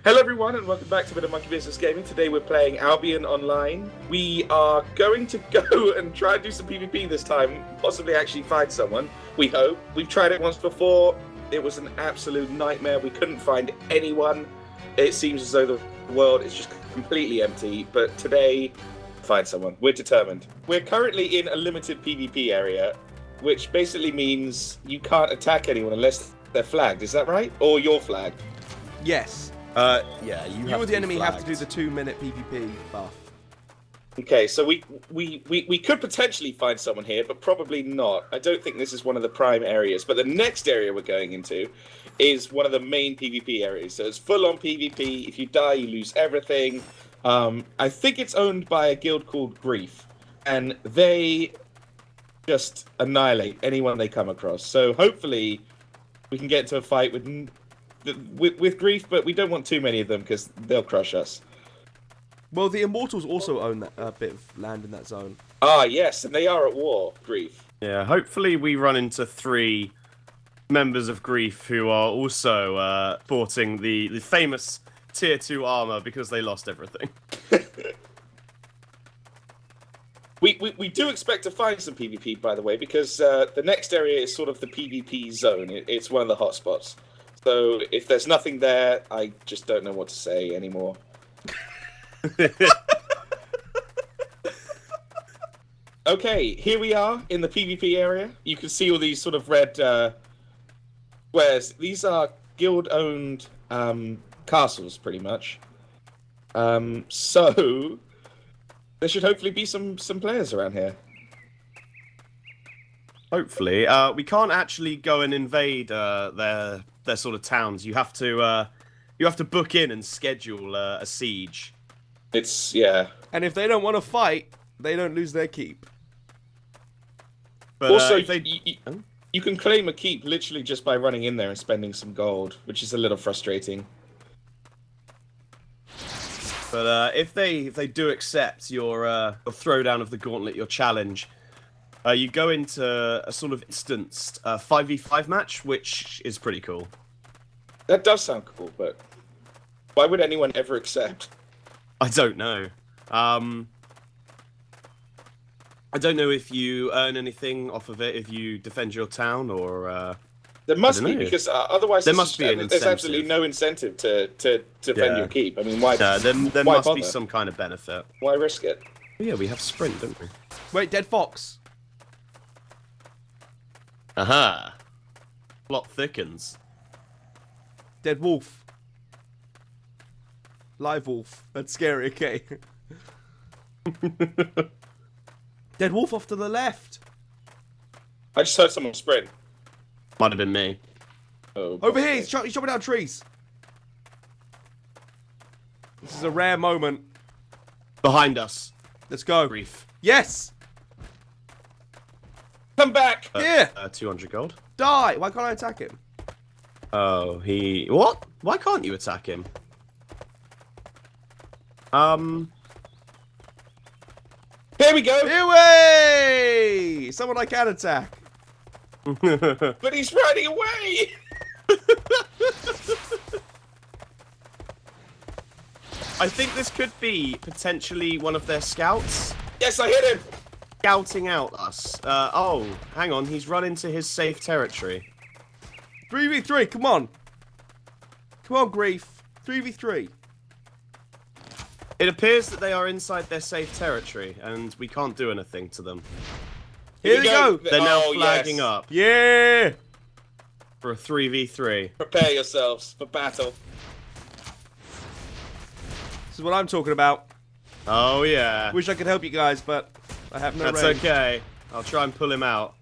Hello everyone and welcome back to a bit of Monkey Business Gaming. Today we're playing Albion online. We are going to go and try and do some PvP this time, possibly actually find someone, we hope. We've tried it once before, it was an absolute nightmare, we couldn't find anyone. It seems as though the world is just completely empty, but today, find someone. We're determined. We're currently in a limited PvP area, which basically means you can't attack anyone unless they're flagged, is that right? Or you're flagged? Yes. Yeah, you or the enemy flagged. have to do the 2-minute PvP buff. Okay, so we could potentially find someone here, but probably not. I don't think this is one of the prime areas. But the next area we're going into is one of the main PvP areas. So it's full-on PvP. If you die, you lose everything. I think it's owned by a guild called Grief, and they just annihilate anyone they come across. So hopefully we can get into a fight with Grief, but we don't want too many of them because they'll crush us. Well, the Immortals also own that bit of land in that zone. Ah, yes, and they are at war, Grief. Yeah, hopefully we run into 3 members of Grief who are also sporting the famous Tier 2 armor because they lost everything. We do expect to find some PvP, by the way, because the next area is sort of the PvP zone. It's one of the hotspots. So if there's nothing there, I just don't know what to say anymore. Okay, here we are in the PvP area. You can see all these sort of red squares. These are guild-owned castles, pretty much. So there should hopefully be some players around here. Hopefully. We can't actually go and invade their sort of towns. You have to book in and schedule a siege. Yeah. And if they don't want to fight, they don't lose their keep. But, also, if they... you can claim a keep literally just by running in there and spending some gold, which is a little frustrating. But if they do accept your throwdown of the gauntlet, your challenge, you go into a sort of instanced 5v5 match, which is pretty cool. That does sound cool, but why would anyone ever accept? I don't know. I don't know if you earn anything off of it if you defend your town, or... There must be, because otherwise there must be an there's absolutely no incentive to defend your keep. I mean, why? There why must bother? be some kind of benefit. Why risk it? Oh, yeah, we have sprint, don't we? Wait, dead fox. Aha. Plot thickens. Dead wolf. Live wolf. That's scary, okay. Dead wolf off to the left. I just heard someone sprint. Might have been me. Oh, Over here, he's chopping down trees. This is a rare moment. Behind us. Let's go. Grief. Yes! Come back! Here! 200 gold. Die! Why can't I attack him? Oh, he... What? Why can't you attack him? Here we go! Away! Someone I can attack. But he's running away! I think this could be potentially one of their scouts. Yes, I hit him! Scouting out us. Oh, hang on. He's run into his safe territory. 3v3, come on. Come on, Grief. 3v3. It appears that they are inside their safe territory, and we can't do anything to them. Here we go. They're now Oh, flagging yes. up Yeah! for a 3v3. Prepare yourselves for battle. This is what I'm talking about. Oh, yeah. Wish I could help you guys, but I have no That's range. okay. I'll try and pull him out.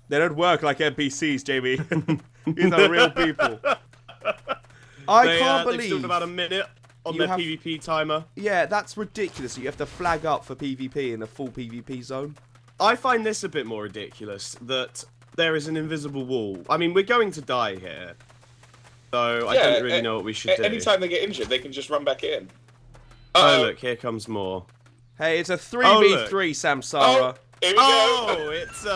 They don't work like NPCs, Jamie. These are real people. I can't They've believe... still about a minute on you their have- PvP timer. Yeah, that's ridiculous. You have to flag up for PvP in a full PvP zone. I find this a bit more ridiculous, that there is an invisible wall. I mean, we're going to die here. So I don't really know what we should do. Anytime they get injured, they can just run back in. Oh, look, here comes more. Hey, it's a 3v3, Samsara. Oh, here we go! Oh, it's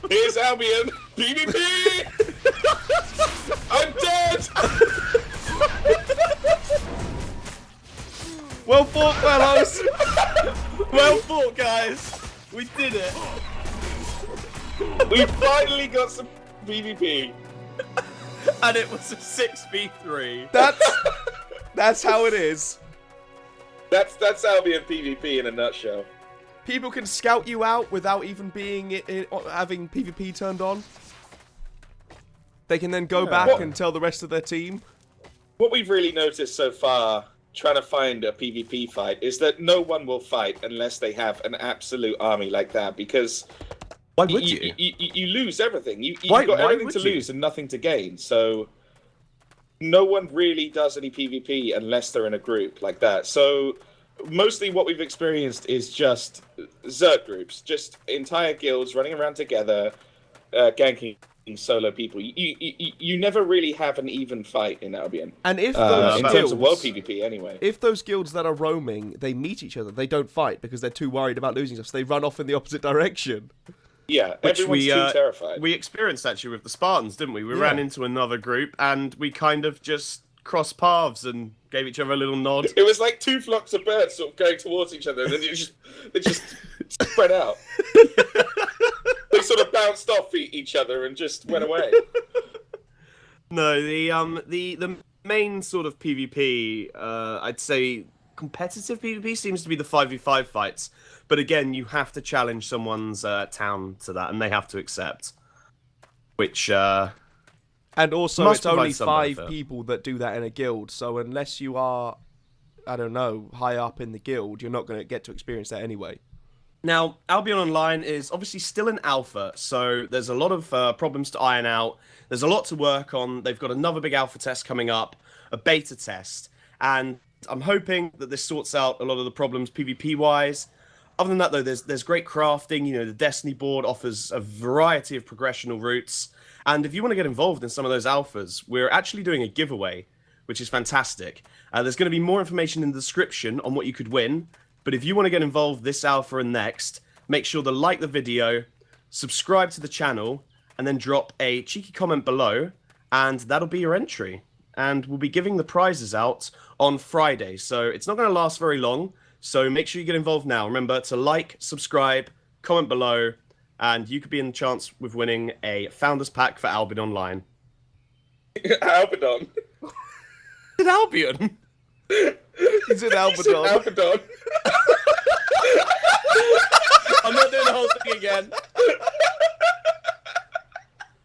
Here's Albion! PvP! I'm dead! Well fought, fellows. Well fought, guys. We did it. We finally got some PvP. And it was a 6v3. That's how it is. That's Albion PvP in a nutshell. People can scout you out without even having PvP turned on. They can then go back and tell the rest of their team. What we've really noticed so far, trying to find a PvP fight, is that no one will fight unless they have an absolute army like that, because Why would you? You lose everything. You've Why got everything would to you? lose and nothing to gain. So no one really does any PvP unless they're in a group like that. So mostly what we've experienced is just Zerg groups, just entire guilds running around together, ganking solo people. You never really have an even fight in Albion. And if those in guilds, terms of world PvP anyway. if those guilds that are roaming, they meet each other, they don't fight because they're too worried about losing stuff, so they run off in the opposite direction. Yeah, Which everyone's too terrified. We experienced actually with the Spartans, didn't we? We ran into another group and we kind of just crossed paths and gave each other a little nod. It was like two flocks of birds sort of going towards each other, and then they just spread out. They sort of bounced off each other and just went away. No, the main sort of PvP, I'd say competitive PvP seems to be the 5v5 fights. But again, you have to challenge someone's town to that, and they have to accept. Which, And also, must it's only provide some 5 benefit. people that do that in a guild, so unless you are, I don't know, high up in the guild, you're not going to get to experience that anyway. Now, Albion Online is obviously still in alpha, so there's a lot of problems to iron out. There's a lot to work on. They've got another big alpha test coming up, a beta test, and I'm hoping that this sorts out a lot of the problems PvP-wise. Other than that, though, there's great crafting. You know, the Destiny board offers a variety of progressional routes. And if you want to get involved in some of those alphas, we're actually doing a giveaway, which is fantastic. There's going to be more information in the description on what you could win. But if you want to get involved this alpha and next, make sure to like the video, subscribe to the channel, and then drop a cheeky comment below, and that'll be your entry. And we'll be giving the prizes out on Friday. So it's not going to last very long. So make sure you get involved now. Remember to like, subscribe, comment below, and you could be in the chance with winning a Founders Pack for Albion Online. Albion. Did Albion? He's in Albion. Albion. I'm not doing the whole thing again.